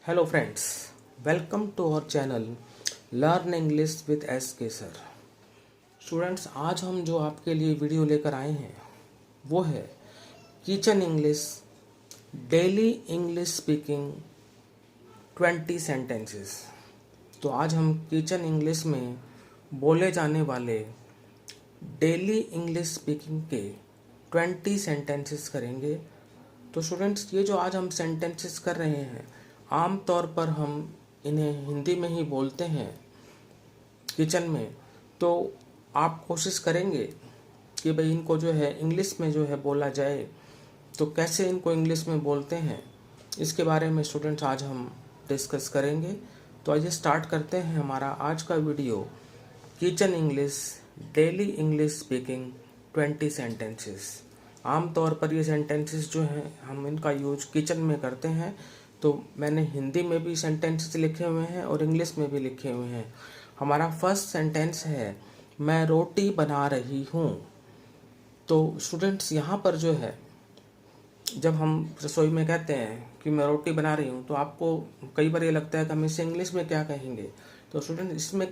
Hello friends, welcome to our channel learn English with S K sir. Students, आज हम जो आपके लिए वीडियो लेकर आए हैं वो है kitchen English daily English speaking 20 sentences. तो आज हम किचन इंग्लिश में बोले जाने वाले डेली इंग्लिश स्पीकिंग के 20 सेंटेंसेस करेंगे। तो स्टूडेंट्स, ये जो आज हम सेंटेंसेस कर रहे हैं आम तौर पर हम इन्हें हिंदी में ही बोलते हैं किचन में। तो आप कोशिश करेंगे कि भाई इनको जो है इंग्लिश में जो है बोला जाए, तो कैसे इनको इंग्लिश में बोलते हैं इसके बारे में स्टूडेंट्स आज हम डिस्कस करेंगे। तो आइए स्टार्ट करते हैं हमारा आज का video kitchen English daily English speaking 20 sentences. आम तौर पर ये सेंटेंसेस जो हैं हम इनका यूज किचन में करते हैं। तो मैंने हिंदी में भी सेंटेंसेस लिखे हुए हैं और इंग्लिश में भी लिखे हुए हैं। हमारा फर्स्ट सेंटेंस है मैं रोटी बना रही हूँ। तो स्टूडेंट्स, यहाँ पर जो है जब हम रसोई में कहते हैं कि मैं रोटी बना रही हूँ तो आपको कई बार ये लगता है कि हम इसे इंग्लिश में क्या कहेंगे। तो स्टूडेंट, इसमें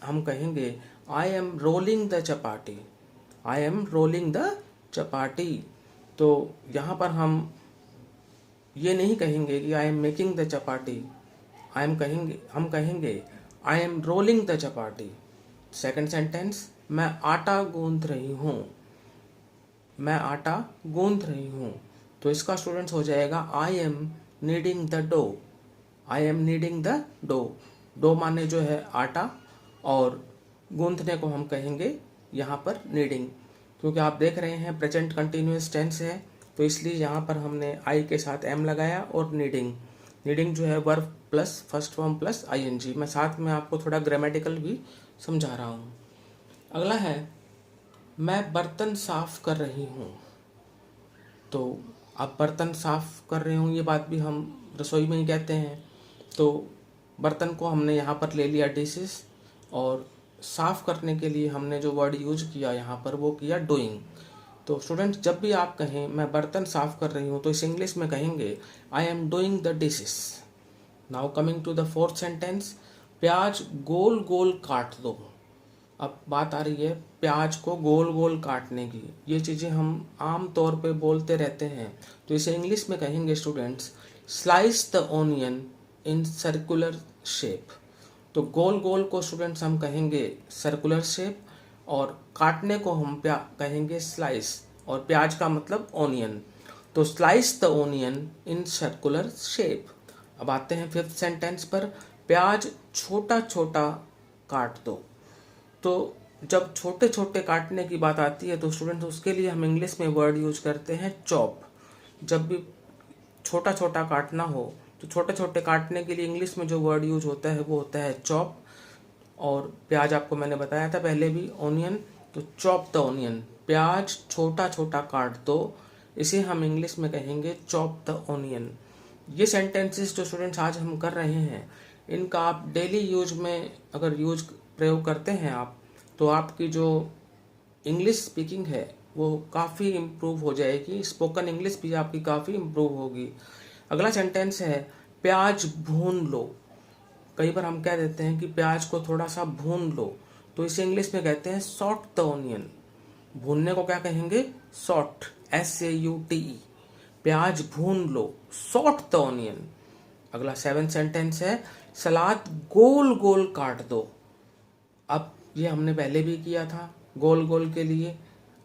हम कहेंगे I M rolling the chapati. I am rolling the chapati. तो यहाँ पर हम ये नहीं कहेंगे कि I am making the chapati. हम कहेंगे I M rolling the chapati. Second sentence, मैं आटा गूंथ रही हूँ। मैं आटा गूंथ रही हूँ। तो इसका स्टूडेंट्स हो जाएगा I am needing the dough. I am needing the dough. Dough माने जो है आटा, और गूंथने को हम कहेंगे यहाँ पर नीडिंग। क्योंकि आप देख रहे हैं प्रेजेंट कंटिन्यूअस टेंस है, तो इसलिए यहाँ पर हमने आई के साथ एम लगाया और नीडिंग जो है verb plus first form plus ING. मैं साथ में आपको थोड़ा ग्रामेटिकल भी समझा रहा हूँ। अगला है मैं बर्तन साफ कर रही हूँ। तो अब बर्तन साफ कर रही हूँ, ये बात भी हम रसोई में ही कहते हैं। तो बर्तन को हमने यहाँ पर ले लिया डिशेस, और साफ करने के लिए हमने जो वर्ड यूज किया यहाँ पर वो किया डूइंग। तो स्टूडेंट्स, जब भी आप कहें मैं बर्तन साफ कर रही हूँ तो इस इंग्लिश में कहेंगे I am doing the dishes. Now coming to the fourth sentence, प्याज गोल गोल काट दो। अब बात आ रही है प्याज को गोल गोल काटने की। ये चीज़ें हम आम तौर पे बोलते रहते हैं, तो इसे इंग्लिश में कहेंगे students slice the onion in circular shape. तो गोल गोल को स्टूडेंट्स हम कहेंगे सर्कुलर शेप, और काटने को हम कहेंगे स्लाइस, और प्याज का मतलब ओनियन। तो slice the onion in circular shape. अब आते हैं फिफ्थ सेंटेंस पर, प्याज छोटा छोटा काट दो। तो जब छोटे छोटे काटने की बात आती है तो स्टूडेंट्स उसके लिए हम इंग्लिश में वर्ड यूज करते हैं चॉप। जब भी छोटा छोटा काटना हो तो छोटे छोटे काटने के लिए इंग्लिश में जो वर्ड यूज होता है वो होता है चॉप। और प्याज आपको मैंने बताया था पहले भी ओनियन, तो चॉप द ओनियन। प्याज छोटा छोटा काट दो, इसे हम इंग्लिश में कहेंगे चॉप द ओनियन। ये सेंटेंसेस जो स्टूडेंट्स आज हम कर रहे हैं इनका आप डेली यूज में अगर प्रयोग करते हैं आप, तो आपकी जो इंग्लिश स्पीकिंग है वो काफ़ी इम्प्रूव हो जाएगी। स्पोकन इंग्लिश भी आपकी काफ़ी इम्प्रूव होगी। अगला सेंटेंस है प्याज भून लो। कई बार हम कह देते हैं कि प्याज को थोड़ा सा भून लो, तो इसे इंग्लिश में कहते हैं सॉट द ओनियन। भूनने को क्या कहेंगे? Saute, SAUTE। प्याज भून लो, सॉट द ओनियन। अगला सेवन सेंटेंस है सलाद गोल गोल काट दो। अब ये हमने पहले भी किया था गोल गोल के लिए,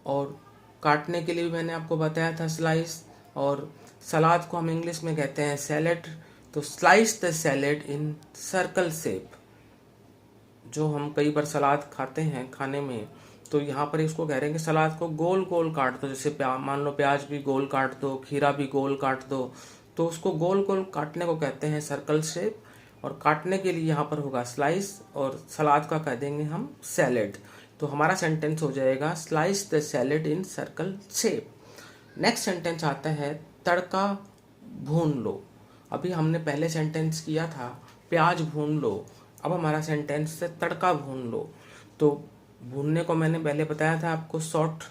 और काटने के लिए भी मैंने आपको बताया था स्लाइस। और सलाद को हम इंग्लिश में कहते हैं सैलेड। तो slice the salad in circle shape. जो हम कई बार सलाद खाते हैं खाने में, तो यहाँ पर इसको कह रहे हैं कि सलाद को गोल गोल काट दो। जैसे मान लो प्याज भी गोल काट दो, खीरा भी गोल काट दो, तो उसको गोल गोल काटने को कहते हैं सर्कल शेप। और काटने के लिए यहाँ पर होगा स्लाइस, और सलाद का कह देंगे हम सैलेड। तो हमारा सेंटेंस हो जाएगा slice the salad in circle shape. Next sentence आता है तड़का भून लो। अभी हमने पहले सेंटेंस किया था प्याज भून लो, अब हमारा सेंटेंस है तड़का भून लो। तो भूनने को मैंने पहले बताया था आपको सॉट।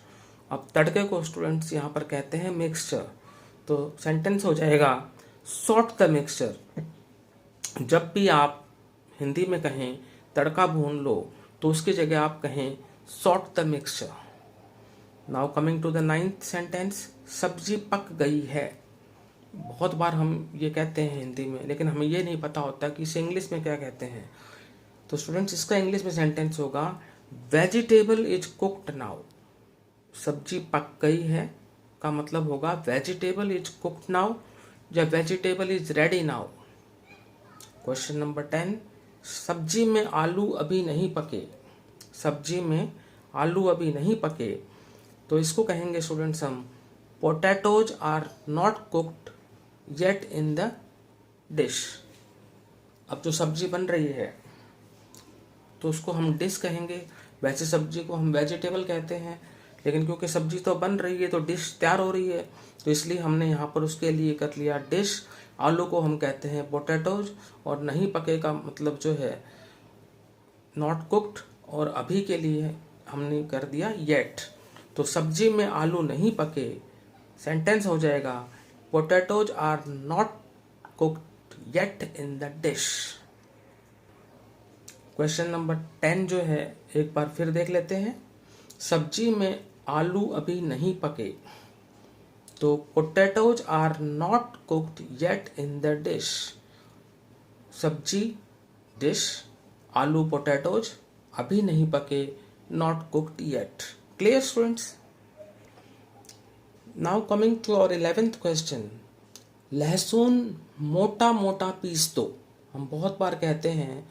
अब तड़के को स्टूडेंट्स यहाँ पर कहते हैं मिक्सचर। तो सेंटेंस हो जाएगा सॉट द मिक्सचर। जब भी आप हिंदी में कहें तड़का भून लो तो उसकी जगह आप कहें saute the mixture. Now coming to the 9th sentence, सब्जी पक गई है। बहुत बार हम ये कहते हैं हिंदी में, लेकिन हमें ये नहीं पता होता कि इसे इंग्लिश में क्या कहते हैं। तो स्टूडेंट्स, इसका इंग्लिश में सेंटेंस होगा वेजिटेबल इज कुक्ड नाउ। सब्जी पक गई है का मतलब होगा वेजिटेबल इज कुक्ड नाउ या vegetable is ready now. Question number 10, सब्जी में आलू अभी नहीं पके। सब्जी में आलू अभी नहीं पके, तो इसको कहेंगे स्टूडेंट्स हम potatoes are not cooked yet in the dish. अब जो सब्जी बन रही है तो उसको हम डिश कहेंगे। वैसे सब्जी को हम वेजिटेबल कहते हैं, लेकिन क्योंकि सब्जी तो बन रही है तो डिश तैयार हो रही है, तो इसलिए हमने यहाँ पर उसके लिए कर लिया डिश। आलू को हम कहते हैं पोटैटोज, और नहीं पके का मतलब जो है नॉट कुक्ड, और अभी के लिए हमने कर दिया येट। तो सब्जी में आलू नहीं पके, सेंटेंस हो जाएगा potatoes are not cooked yet in the dish. Question number 10 जो है एक बार फिर देख लेते हैं। सब्जी में आलू अभी नहीं पके, तो potatoes are not cooked yet in the dish. सब्जी डिश, आलू पोटैटोज, अभी नहीं पके not cooked yet. Clear students? Now coming to our 11th question, लहसुन मोटा मोटा पीस दो। हम बहुत बार कहते हैं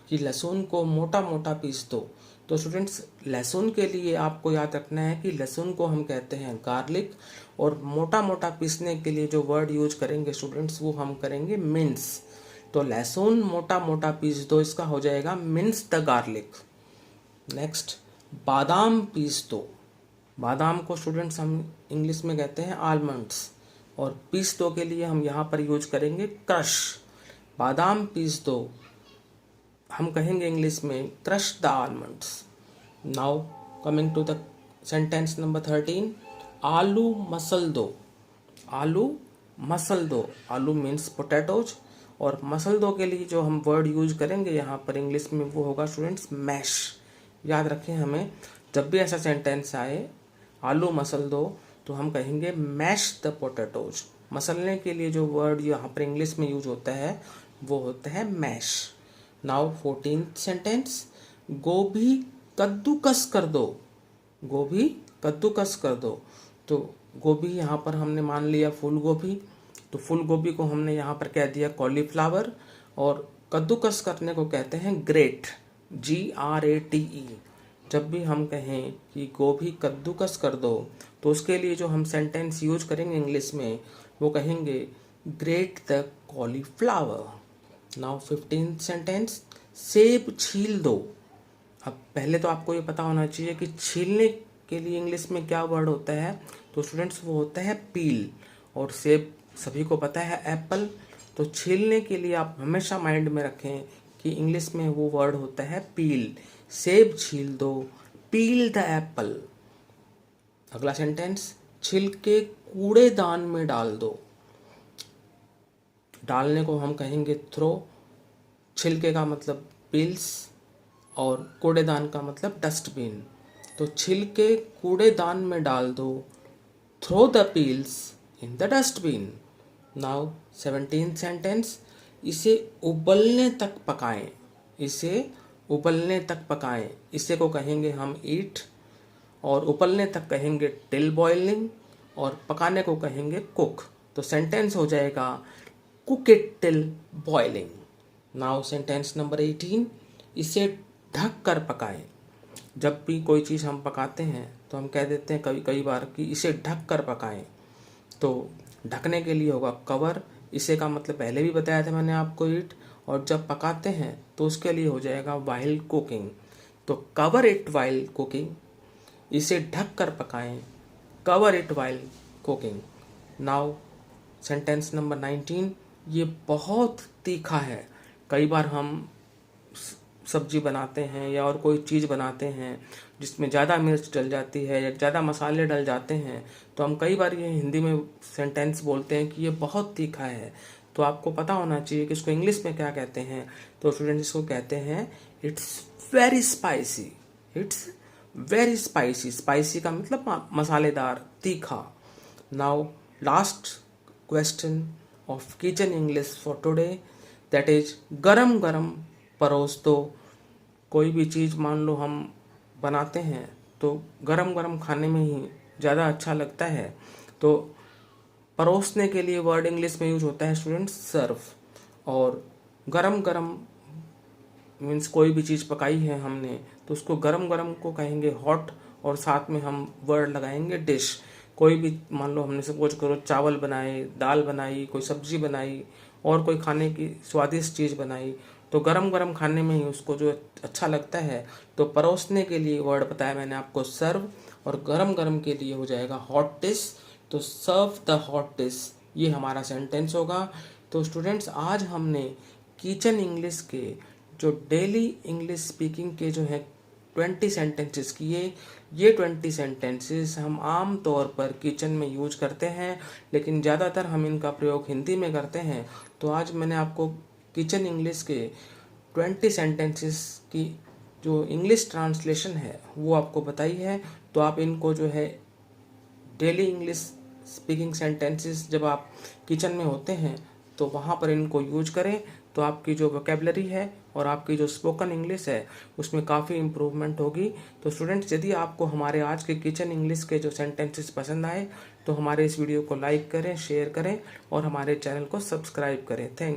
कि लहसुन को मोटा मोटा पीस दो। तो स्टूडेंट्स, लहसुन के लिए आपको याद रखना है कि लहसुन को हम कहते हैं गार्लिक, और मोटा मोटा पीसने के लिए जो वर्ड यूज करेंगे स्टूडेंट्स वो हम करेंगे मिन्स। तो लहसुन मोटा मोटा पीस दो, इसका हो जाएगा मिन्स द गार्लिक। नेक्स्ट, बादाम पीस दो। बादाम को स्टूडेंट्स हम इंग्लिश में कहते हैं आलमंड्स, और पीस दो के लिए हम यहाँ पर यूज करेंगे क्रश। बादाम पीस दो, हम कहेंगे इंग्लिश में crush the almonds. Now coming to the sentence number 13, आलू मसल दो। आलू मसल दो, आलू मीन्स पोटैटोज, और मसल दो के लिए जो हम वर्ड यूज करेंगे यहाँ पर इंग्लिश में वो होगा स्टूडेंट्स मैश। याद रखें, हमें जब भी ऐसा सेंटेंस आए आलू मसल दो तो हम कहेंगे मैश द पोटैटोज। मसलने के लिए जो वर्ड यहाँ पर इंग्लिश में यूज होता है वो होता है मैश। नाउ 14th सेंटेंस, गोभी कद्दूकस कर दो। गोभी कद्दूकस कर दो, तो गोभी यहाँ पर हमने मान लिया फूल गोभी, तो फूल गोभी को हमने यहाँ पर कह दिया कॉलीफ्लावर, और कद्दूकस करने को कहते हैं ग्रेट, GRATE। जब भी हम कहें कि गोभी कद्दूकस कर दो तो उसके लिए जो हम सेंटेंस यूज करेंगे इंग्लिश में वो कहेंगे great the cauliflower. Now 15th sentence, सेब छील दो। अब पहले तो आपको ये पता होना चाहिए कि छीलने के लिए इंग्लिश में क्या वर्ड होता है। तो स्टूडेंट्स वो होता है पील, और सेब सभी को पता है एप्पल। तो छीलने के लिए आप हमेशा माइंड में रखें कि इंग्लिश में वो वर्ड होता है पील। सेब छील दो, पील द एप्पल। अगला सेंटेंस, छिलके कूड़ेदान में डाल दो। डालने को हम कहेंगे थ्रो। छिलके का मतलब पील्स, और कूड़ेदान का मतलब डस्टबिन। तो छिलके कूड़ेदान में डाल दो, throw the peels in the dustbin. Now 17th sentence, इसे उबलने तक पकाएं। इसे उबलने तक पकाएं, इसे को कहेंगे हम ईट, और उबलने तक कहेंगे टिल बॉइलिंग, और पकाने को कहेंगे कुक। तो सेंटेंस हो जाएगा cook it till boiling. Now sentence number 18, इसे ढक कर पकाएं। जब भी कोई चीज़ हम पकाते हैं तो हम कह देते हैं कई बार कि इसे ढक कर पकाएं। तो ढकने के लिए होगा कवर, इसे का मतलब पहले भी बताया था मैंने आपको ईट, और जब पकाते हैं तो उसके लिए हो जाएगा वाइल कुकिंग। तो कवर इट वाइल कुकिंग, इसे ढक कर पकाएं, cover it while cooking. Now sentence number 19, ये बहुत तीखा है। कई बार हम सब्जी बनाते हैं या और कोई चीज़ बनाते हैं जिसमें ज़्यादा मिर्च डल जाती है या ज़्यादा मसाले डल जाते हैं, तो हम कई बार ये हिंदी में सेंटेंस बोलते हैं कि ये बहुत तीखा है। तो आपको पता होना चाहिए कि इसको इंग्लिश में क्या कहते हैं। तो स्टूडेंट इसको कहते हैं it's very spicy. It's very spicy. Spicy का मतलब मसालेदार, तीखा। Now last question of kitchen English for today, that is गरम गरम परोस दो। कोई भी चीज़ मान लो हम बनाते हैं तो गरम गरम खाने में ही ज़्यादा अच्छा लगता है। तो परोसने के लिए वर्ड इंग्लिश में यूज होता है स्टूडेंट्स सर्व। और गरम गरम मीन्स कोई भी चीज़ पकाई है हमने तो उसको गरम गरम को कहेंगे हॉट, और साथ में हम वर्ड लगाएंगे डिश। कोई भी मान लो हमने सपोज करो चावल बनाए, दाल बनाई, कोई सब्जी बनाई और कोई खाने की स्वादिष्ट चीज़ बनाई, तो गरम गरम खाने में ही उसको जो अच्छा लगता है। तो परोसने के लिए वर्ड बताया मैंने आपको सर्व, और गरम गरम के लिए हो जाएगा हॉट डिश। तो सर्व द हॉट डिश, ये हमारा सेंटेंस होगा। तो स्टूडेंट्स आज हमने किचन इंग्लिश के जो डेली इंग्लिश स्पीकिंग के जो है 20 सेंटेंसेस किए। ये 20 सेंटेंसेस हम आम तौर पर किचन में यूज करते हैं, लेकिन ज़्यादातर हम इनका प्रयोग हिंदी में करते हैं। तो आज मैंने आपको किचन इंग्लिश के 20 सेंटेंसेस की जो इंग्लिश ट्रांसलेशन है वो आपको बताई है। तो आप इनको जो है डेली इंग्लिश स्पीकिंग सेंटेंसेस जब आप किचन में होते हैं तो वहाँ पर इनको यूज करें, तो आपकी जो वोकेबलरी है और आपकी जो स्पोकन इंग्लिश है उसमें काफ़ी इम्प्रूवमेंट होगी। तो स्टूडेंट्स यदि आपको हमारे आज के किचन इंग्लिश के जो सेंटेंसेस पसंद आए तो हमारे इस वीडियो को लाइक करें, शेयर करें और हमारे चैनल को सब्सक्राइब करें। Thank you.